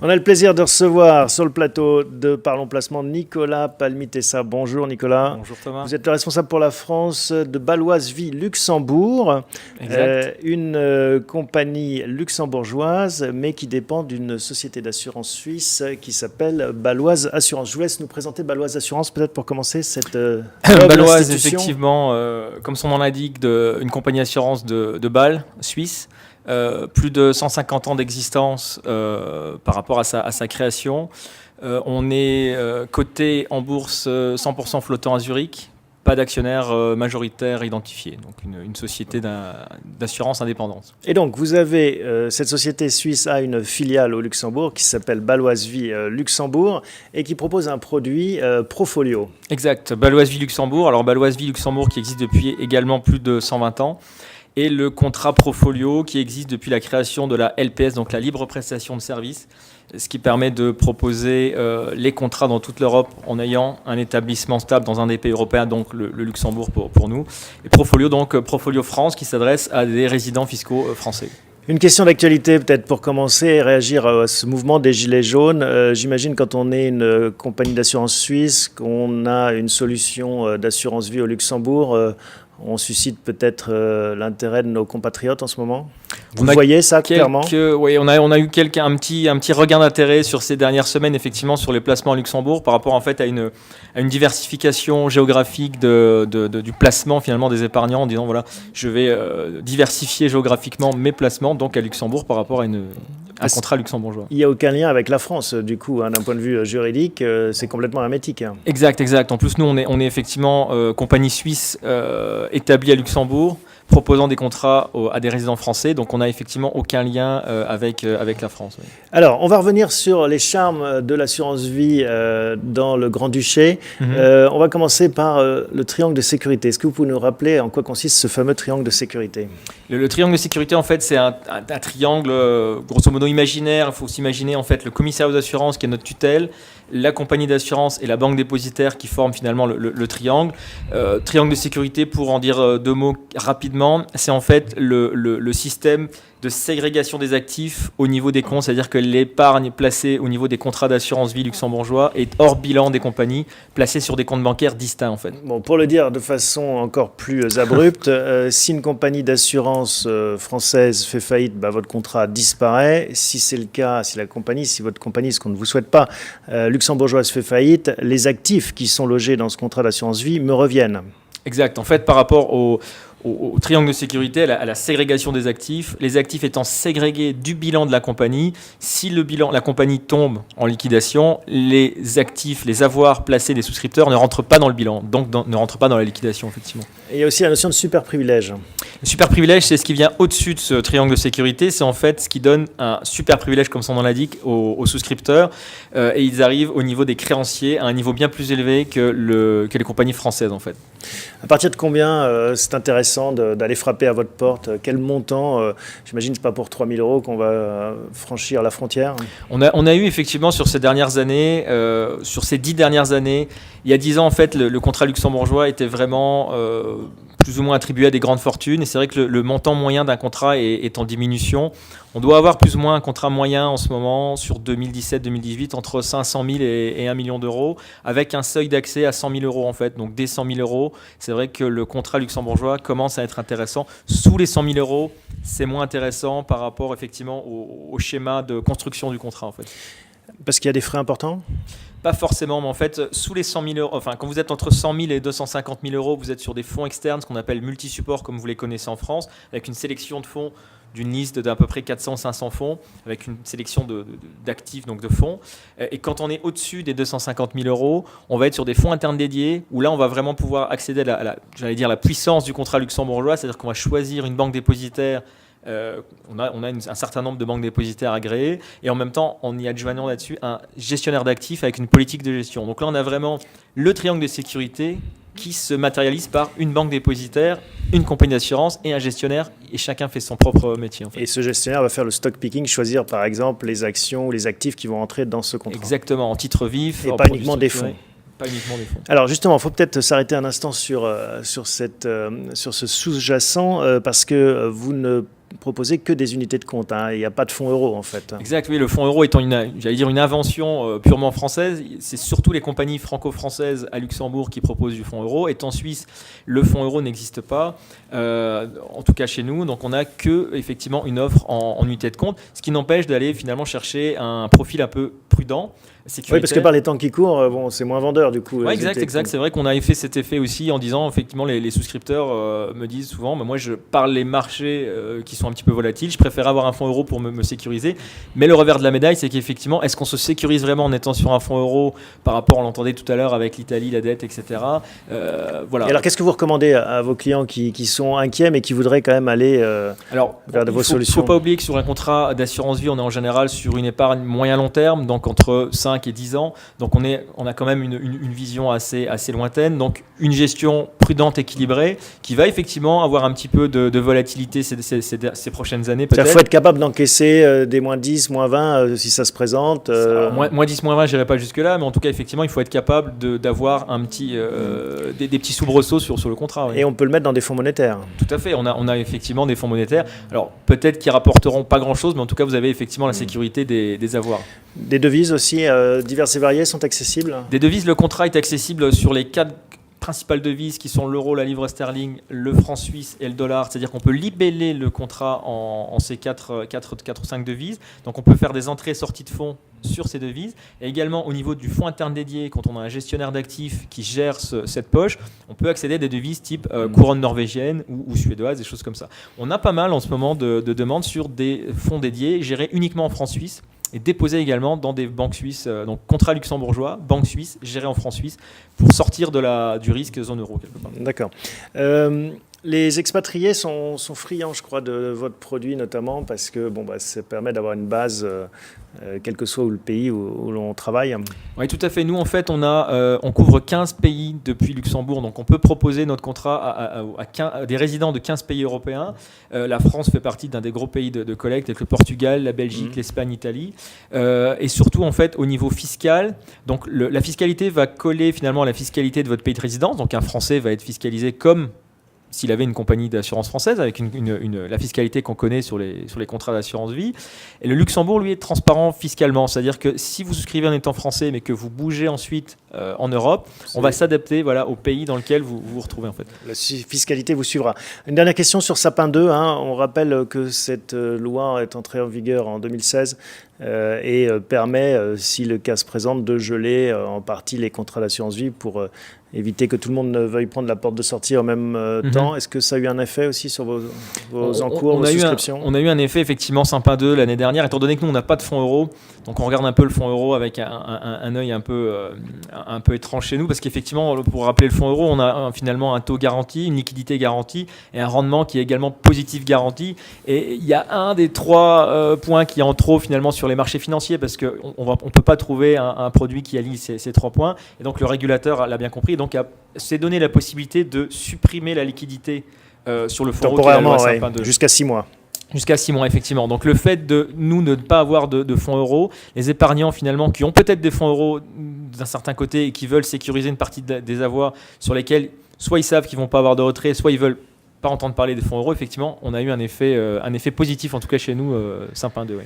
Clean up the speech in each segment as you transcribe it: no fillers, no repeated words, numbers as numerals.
On a le plaisir de recevoir sur le plateau de Parlons Placement Nicolas Palmitessa. Bonjour Nicolas. Bonjour Thomas. Vous êtes le responsable pour la France de Baloise Vie Luxembourg, une compagnie luxembourgeoise mais qui dépend d'une société d'assurance suisse qui s'appelle Baloise Assurance. Je vous laisse nous présenter Baloise Assurance peut-être pour commencer cette Baloise, effectivement, comme son nom l'indique, une compagnie d'assurance de Bâle, suisse. Plus de 150 ans d'existence par rapport à sa création. On est coté en bourse 100% flottant à Zurich, pas d'actionnaire majoritaire identifié, donc une société d'assurance indépendante. Et donc vous avez, cette société suisse a une filiale au Luxembourg qui s'appelle Baloise Vie Luxembourg et qui propose un produit Profolio. Exact, Baloise Vie Luxembourg. Alors Baloise Vie Luxembourg qui existe depuis également plus de 120 ans. Et le contrat Profolio qui existe depuis la création de la LPS, donc la libre prestation de services, ce qui permet de proposer les contrats dans toute l'Europe en ayant un établissement stable dans un des pays européens, donc le Luxembourg pour nous. Et Profolio, donc Profolio France, qui s'adresse à des résidents fiscaux français. Une question d'actualité peut-être pour commencer et réagir à ce mouvement des Gilets jaunes. J'imagine quand on est une compagnie d'assurance suisse, qu'on a une solution d'assurance vie au Luxembourg, on suscite peut-être l'intérêt de nos compatriotes en ce moment. Vous voyez ça clairement ? Oui, on a eu un petit regain d'intérêt sur ces dernières semaines, effectivement, sur les placements à Luxembourg, par rapport en fait à une diversification géographique du placement finalement des épargnants, en disant voilà, je vais diversifier géographiquement mes placements, donc à Luxembourg par rapport à un contrat luxembourgeois. Il n'y a aucun lien avec la France, du coup, hein, d'un point de vue juridique, c'est complètement hermétique. Hein. Exact. En plus, nous, on est effectivement compagnie suisse établie à Luxembourg, proposant des contrats à des résidents français, donc on n'a effectivement aucun lien avec la France. Oui. Alors, on va revenir sur les charmes de l'assurance vie dans le Grand-Duché. On va commencer par le triangle de sécurité. Est-ce que vous pouvez nous rappeler en quoi consiste ce fameux triangle de sécurité ? Le triangle de sécurité, en fait, c'est un triangle, grosso modo, imaginaire. Il faut s'imaginer, en fait, le commissaire aux assurances qui est notre tutelle, la compagnie d'assurance et la banque dépositaire qui forment finalement le triangle. Triangle de sécurité, pour en dire deux mots rapidement, c'est en fait le système de ségrégation des actifs au niveau des comptes, c'est-à-dire que l'épargne placée au niveau des contrats d'assurance vie luxembourgeois est hors bilan des compagnies, placée sur des comptes bancaires distincts en fait. Bon, pour le dire de façon encore plus abrupte, si une compagnie d'assurance française fait faillite, votre contrat disparaît. Si c'est le cas, si votre compagnie, ce qu'on ne vous souhaite pas, luxembourgeoise fait faillite, les actifs qui sont logés dans ce contrat d'assurance vie me reviennent. Exact. En fait, par rapport au triangle de sécurité, à la ségrégation des actifs, les actifs étant ségrégés du bilan de la compagnie, si la compagnie tombe en liquidation, les actifs, les avoirs placés des souscripteurs ne rentrent pas dans le bilan, donc ne rentrent pas dans la liquidation, effectivement. Et il y a aussi la notion de super privilège. Le super privilège, c'est ce qui vient au-dessus de ce triangle de sécurité, c'est en fait ce qui donne un super privilège, comme son nom l'indique, aux souscripteurs, et ils arrivent au niveau des créanciers à un niveau bien plus élevé que les compagnies françaises, en fait. À partir de combien c'est intéressant d'aller frapper à votre porte? Quel montant? J'imagine que ce n'est pas pour 3 000 € qu'on va franchir la frontière. On a eu effectivement sur ces dernières années, sur ces 10 dernières années, il y a 10 ans en fait, le contrat luxembourgeois était vraiment plus ou moins attribué à des grandes fortunes. Et c'est vrai que le montant moyen d'un contrat est en diminution. On doit avoir plus ou moins un contrat moyen en ce moment sur 2017-2018 entre 500 000 et 1 million d'euros, avec un seuil d'accès à 100 000 € en fait. Donc dès 100 000 €, c'est vrai que le contrat luxembourgeois commence à être intéressant. Sous les 100 000 €, c'est moins intéressant par rapport effectivement au schéma de construction du contrat en fait. Parce qu'il y a des frais importants ? Pas forcément, mais en fait, sous les 100 000 €, enfin, quand vous êtes entre 100 000 et 250 000 €, vous êtes sur des fonds externes, ce qu'on appelle multi-support, comme vous les connaissez en France, avec une sélection de fonds d'une liste d'à peu près 400-500 fonds, avec une sélection d'actifs, donc de fonds. Et quand on est au-dessus des 250 000 €, on va être sur des fonds internes dédiés, où là, on va vraiment pouvoir accéder à la puissance du contrat luxembourgeois, c'est-à-dire qu'on va choisir une banque dépositaire. On a un certain nombre de banques dépositaires agréées et en même temps on y adjoignant là-dessus un gestionnaire d'actifs avec une politique de gestion. Donc là on a vraiment le triangle de sécurité qui se matérialise par une banque dépositaire, une compagnie d'assurance et un gestionnaire, et chacun fait son propre métier en fait. Et ce gestionnaire va faire le stock picking, choisir par exemple les actions ou les actifs qui vont entrer dans ce contrat. Exactement, en titre vif. Et pas uniquement des fonds. Pas uniquement des fonds. Alors justement, il faut peut-être s'arrêter un instant sur ce sous-jacent parce que vous ne proposez que des unités de compte, hein. Il n'y a pas de fonds euros en fait. Exact, oui, le fonds euro étant une invention purement française, c'est surtout les compagnies franco-françaises à Luxembourg qui proposent du fonds euro. Étant suisse, le fonds euro n'existe pas, en tout cas chez nous, donc on n'a que effectivement une offre en unité de compte, ce qui n'empêche d'aller finalement chercher un profil un peu prudent. Oui, parce que par les temps qui courent, bon, c'est moins vendeur du coup. Oui, exact. C'est vrai qu'on a fait cet effet aussi en disant, effectivement, les souscripteurs me disent souvent, moi je parle les marchés qui sont un petit peu volatiles, je préfère avoir un fonds euro pour me sécuriser. Mais le revers de la médaille, c'est qu'effectivement, est-ce qu'on se sécurise vraiment en étant sur un fonds euro par rapport, on l'entendait tout à l'heure avec l'Italie, la dette, etc. Voilà. Et alors, qu'est-ce que vous recommandez à vos clients qui sont inquiets mais qui voudraient quand même aller vers vos solutions? Il ne faut pas oublier que sur un contrat d'assurance vie, on est en général sur une épargne moyen-long terme, donc entre 5 et 10 ans. Donc on a quand même une vision assez lointaine. Donc une gestion prudente, équilibrée, qui va effectivement avoir un petit peu de volatilité ces prochaines années. Il faut être capable d'encaisser des moins 10, moins 20 si ça se présente. Alors, moins 10, moins 20, je n'irai pas jusque-là, mais en tout cas, effectivement, il faut être capable d'avoir des petits soubresauts sur le contrat. Oui. Et on peut le mettre dans des fonds monétaires. Tout à fait. On a effectivement des fonds monétaires. Alors peut-être qu'ils rapporteront pas grand-chose, mais en tout cas, vous avez effectivement la sécurité des avoirs. Des devises aussi diverses et variées sont accessibles? Des devises, le contrat est accessible sur les 4 principales devises qui sont l'euro, la livre sterling, le franc suisse et le dollar. C'est-à-dire qu'on peut libeller le contrat en ces 4 ou 5 devises. Donc on peut faire des entrées et sorties de fonds sur ces devises. Et également au niveau du fonds interne dédié, quand on a un gestionnaire d'actifs qui gère cette poche, on peut accéder à des devises type couronne norvégienne ou suédoise, des choses comme ça. On a pas mal en ce moment de demandes sur des fonds dédiés gérés uniquement en franc suisse et déposés également dans des banques suisses, donc contrat luxembourgeois, banque suisse, gérée en franc suisse, pour sortir du risque zone euro quelque part. D'accord. Les expatriés sont friands, je crois, de votre produit notamment parce que ça permet d'avoir une base, quel que soit le pays où l'on travaille. Oui, tout à fait. Nous, en fait, on couvre 15 pays depuis Luxembourg, donc on peut proposer notre contrat à des résidents de 15 pays européens. La France fait partie d'un des gros pays de collecte, avec le Portugal, la Belgique, l'Espagne, l'Italie. Et surtout, en fait, au niveau fiscal, donc la fiscalité va coller finalement à la fiscalité de votre pays de résidence. Donc un Français va être fiscalisé comme s'il avait une compagnie d'assurance française avec la fiscalité qu'on connaît sur les contrats d'assurance vie. Et le Luxembourg, lui, est transparent fiscalement. C'est-à-dire que si vous souscrivez en étant français, mais que vous bougez ensuite en Europe, on va s'adapter au pays dans lequel vous vous retrouvez. En fait. La fiscalité vous suivra. Une dernière question sur Sapin 2. On rappelle que cette loi est entrée en vigueur en 2016 et permet, si le cas se présente, de geler en partie les contrats d'assurance vie pour éviter que tout le monde ne veuille prendre la porte de sortie en même temps. Est-ce que ça a eu un effet aussi sur vos encours, vos souscriptions? On a eu un effet, effectivement, Sapin 2 l'année dernière, étant donné que nous, on n'a pas de fonds euro. Donc, on regarde un peu le fonds euro avec un œil un peu étrange chez nous, parce qu'effectivement, pour rappeler le fonds euro, on a finalement un taux garanti, une liquidité garantie et un rendement qui est également positif garanti. Et il y a un des 3 points qui est en trop finalement sur les marchés financiers, parce qu'on ne peut pas trouver un produit qui allie ces 3 points. Et donc, le régulateur l'a bien compris. Donc, s'est donné la possibilité de supprimer la liquidité sur le fonds euro. Temporairement, jusqu'à 6 mois. Jusqu'à 6 mois, effectivement. Donc le fait de ne pas avoir de fonds euros, les épargnants finalement qui ont peut-être des fonds euros d'un certain côté et qui veulent sécuriser une partie des avoirs sur lesquels soit ils savent qu'ils ne vont pas avoir de retrait, soit ils veulent pas entendre parler des fonds euros, effectivement, on a eu un effet positif, en tout cas chez nous, Sapin 2. Oui.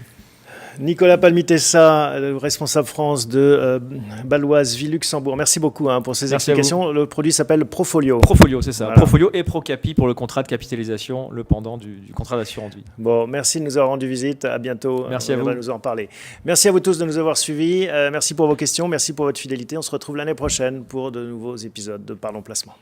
Nicolas Palmitessa, responsable France de Baloise Vie Luxembourg. Merci beaucoup pour ces explications. Le produit s'appelle Profolio. Profolio, c'est ça. Voilà. Profolio et Procapi pour le contrat de capitalisation, le pendant du contrat d'assurance vie. Bon, merci de nous avoir rendu visite. À bientôt. Merci à vous. On va nous en parler. Merci à vous tous de nous avoir suivis. Merci pour vos questions. Merci pour votre fidélité. On se retrouve l'année prochaine pour de nouveaux épisodes de Parlons Placement.